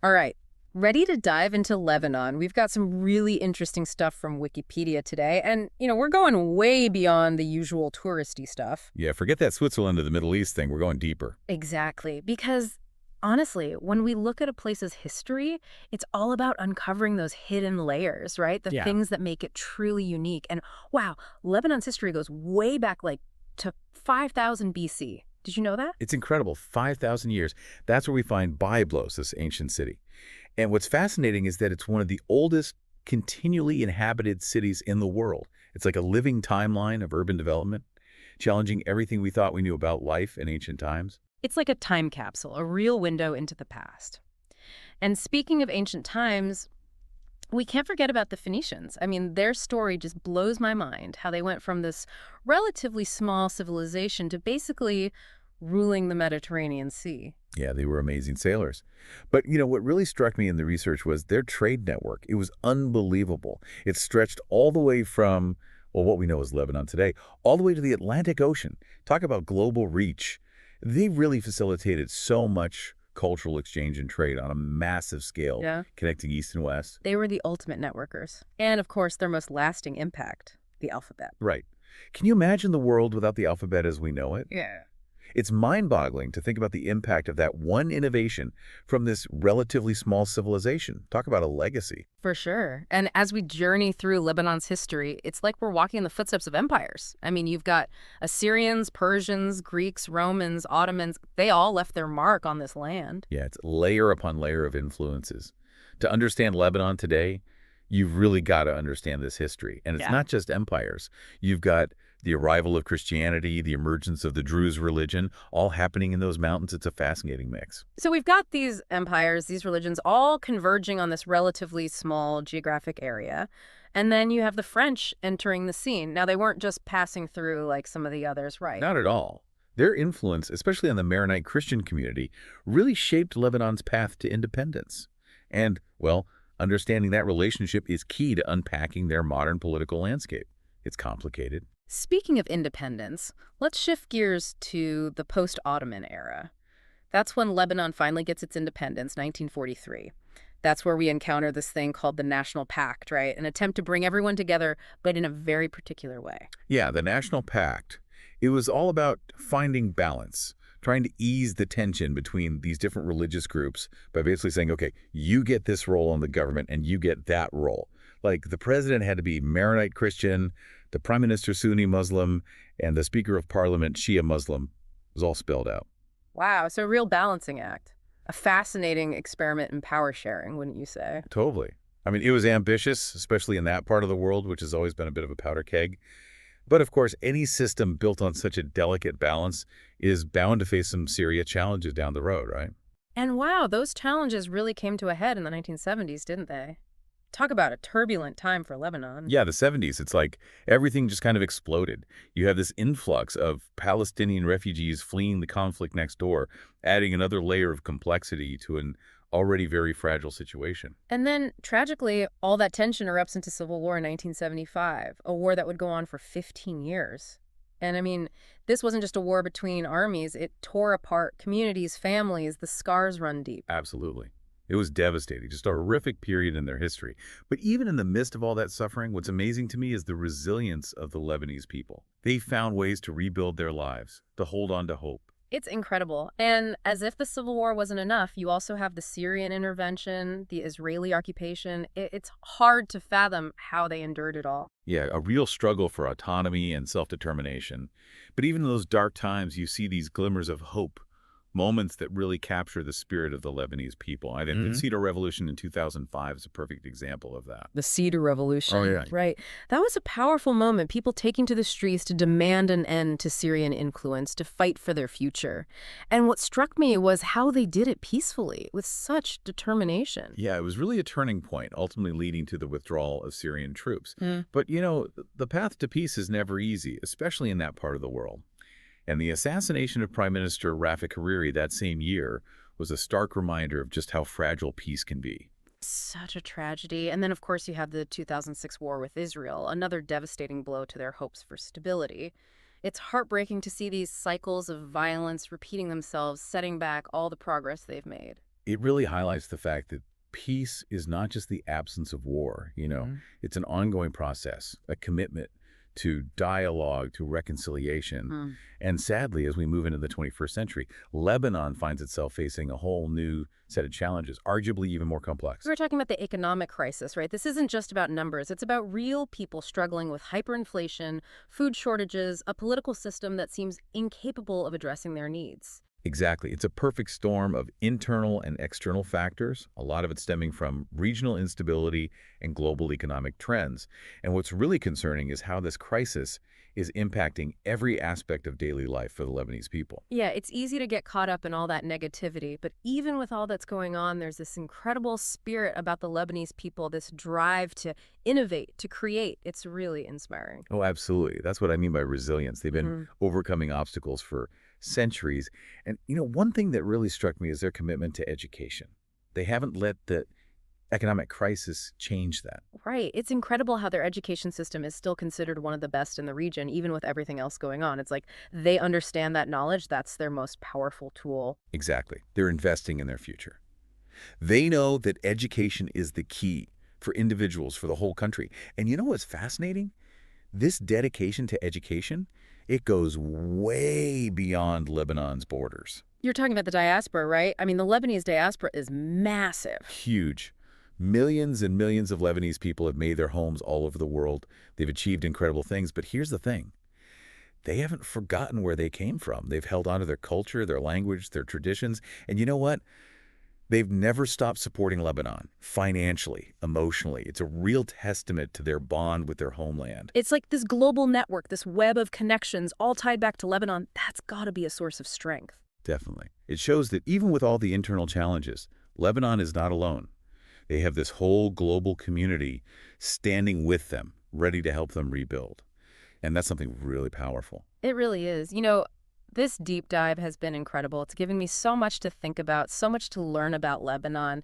All right, ready to dive into Lebanon. We've got some really interesting stuff from Wikipedia today, and, we're going way beyond the usual touristy stuff. Yeah, forget that Switzerland or the Middle East thing. We're going deeper. Exactly, because honestly, when we look at a place's history, it's all about uncovering those hidden layers, right? The Yeah. things that make it truly unique. And wow, Lebanon's history goes way back like to 5000 BC. Did you know that? It's incredible. 5,000 years. That's where we find Byblos, this ancient city. And what's fascinating is that it's one of the oldest continually inhabited cities in the world. It's like a living timeline of urban development, challenging everything we thought we knew about life in ancient times. It's like a time capsule, a real window into the past. And speaking of ancient times, we can't forget about the Phoenicians. I mean, their story just blows my mind, how they went from this relatively small civilization to basically ruling the Mediterranean Sea. Yeah, they were amazing sailors. But, what really struck me in the research was their trade network. It was unbelievable. It stretched all the way from, well, what we know as Lebanon today, all the way to the Atlantic Ocean. Talk about global reach. They really facilitated so much cultural exchange and trade on a massive scale, Yeah. connecting East and West. They were the ultimate networkers. And of course, their most lasting impact, the alphabet. Right. Can you imagine the world without the alphabet as we know it? Yeah. It's mind-boggling to think about the impact of that one innovation from this relatively small civilization. Talk about a legacy. For sure. And as we journey through Lebanon's history, it's like we're walking in the footsteps of empires. I mean, you've got Assyrians, Persians, Greeks, Romans, Ottomans. They all left their mark on this land. Yeah, it's layer upon layer of influences. To understand Lebanon today, you've really got to understand this history. And it's Yeah. not just empires. You've got the arrival of Christianity, the emergence of the Druze religion, all happening in those mountains. It's a fascinating mix. So we've got these empires, these religions, all converging on this relatively small geographic area. And then you have the French entering the scene. Now, they weren't just passing through like some of the others, right? Not at all. Their influence, especially on the Maronite Christian community, really shaped Lebanon's path to independence. And, well, understanding that relationship is key to unpacking their modern political landscape. It's complicated. Speaking of independence, let's shift gears to the post-Ottoman era. That's when Lebanon finally gets its independence, 1943. That's where we encounter this thing called the National Pact, right? An attempt to bring everyone together, but in a very particular way. Yeah, the National Pact, it was all about finding balance, trying to ease the tension between these different religious groups by basically saying, okay, you get this role in the government and you get that role. Like the president had to be Maronite Christian, the prime minister Sunni Muslim, and the speaker of parliament Shia Muslim. It was all spelled out. Wow, so a real balancing act. A fascinating experiment in power sharing, wouldn't you say? Totally. I mean, it was ambitious, especially in that part of the world, which has always been a bit of a powder keg. But of course, any system built on such a delicate balance is bound to face some serious challenges down the road, right? And wow, those challenges really came to a head in the 1970s, didn't they? Talk about a turbulent time for Lebanon. Yeah, the 70s, it's like everything just kind of exploded. You have this influx of Palestinian refugees fleeing the conflict next door, adding another layer of complexity to an already very fragile situation. And then, tragically, all that tension erupts into civil war in 1975, a war that would go on for 15 years. And I mean, this wasn't just a war between armies. It tore apart communities, families. The scars run deep. Absolutely. It was devastating, just a horrific period in their history. But even in the midst of all that suffering, what's amazing to me is the resilience of the Lebanese people. They found ways to rebuild their lives, to hold on to hope. It's incredible. And as if the civil war wasn't enough, you also have the Syrian intervention, the Israeli occupation. It's hard to fathom how they endured it all. Yeah, a real struggle for autonomy and self-determination. But even in those dark times, you see these glimmers of hope, moments that really capture the spirit of the Lebanese people. I think the Cedar Revolution in 2005 is a perfect example of that. The Cedar Revolution. Oh, yeah. Right. That was a powerful moment. People taking to the streets to demand an end to Syrian influence, to fight for their future. And what struck me was how they did it peacefully, with such determination. Yeah, it was really a turning point, ultimately leading to the withdrawal of Syrian troops. But, the path to peace is never easy, especially in that part of the world. And the assassination of Prime Minister Rafik Hariri that same year was a stark reminder of just how fragile peace can be. Such a tragedy. And then, of course, you have the 2006 war with Israel, another devastating blow to their hopes for stability. It's heartbreaking to see these cycles of violence repeating themselves, setting back all the progress they've made. It really highlights the fact that peace is not just the absence of war, Hmm. it's an ongoing process, a commitment to dialogue, to reconciliation. Mm. And sadly, as we move into the 21st century, Lebanon finds itself facing a whole new set of challenges, arguably even more complex. We were talking about the economic crisis, right? This isn't just about numbers. It's about real people struggling with hyperinflation, food shortages, a political system that seems incapable of addressing their needs. Exactly. It's a perfect storm of internal and external factors, a lot of it stemming from regional instability and global economic trends. And what's really concerning is how this crisis is impacting every aspect of daily life for the Lebanese people. Yeah, it's easy to get caught up in all that negativity, but even with all that's going on, there's this incredible spirit about the Lebanese people, this drive to innovate, to create. It's really inspiring. Oh, absolutely. That's what I mean by resilience. They've been Hmm. overcoming obstacles for centuries. And, one thing that really struck me is their commitment to education. They haven't let the economic crisis change that. Right. It's incredible how their education system is still considered one of the best in the region, even with everything else going on. It's like they understand that knowledge. That's their most powerful tool. Exactly. They're investing in their future. They know that education is the key for individuals, for the whole country. And you know what's fascinating? This dedication to education, it goes way beyond Lebanon's borders. You're talking about the diaspora, right? I mean, the Lebanese diaspora is massive. Huge. Millions and millions of Lebanese people have made their homes all over the world. They've achieved incredible things. But here's the thing. They haven't forgotten where they came from. They've held on to their culture, their language, their traditions. And you know what? They've never stopped supporting Lebanon financially, emotionally. It's a real testament to their bond with their homeland. It's like this global network, this web of connections, all tied back to Lebanon. That's got to be a source of strength. Definitely. It shows that even with all the internal challenges, Lebanon is not alone. They have this whole global community standing with them, ready to help them rebuild. And that's something really powerful. It really is. This deep dive has been incredible. It's given me so much to think about, so much to learn about Lebanon,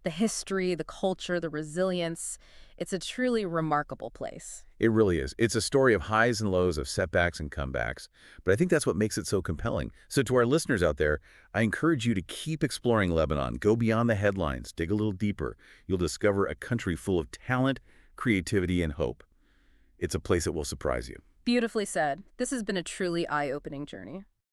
the history, the culture, the resilience. It's a truly remarkable place. It really is. It's a story of highs and lows, of setbacks and comebacks. But I think that's what makes it so compelling. So to our listeners out there, I encourage you to keep exploring Lebanon. Go beyond the headlines. Dig a little deeper. You'll discover a country full of talent, creativity, and hope. It's a place that will surprise you. Beautifully said. This has been a truly eye-opening journey.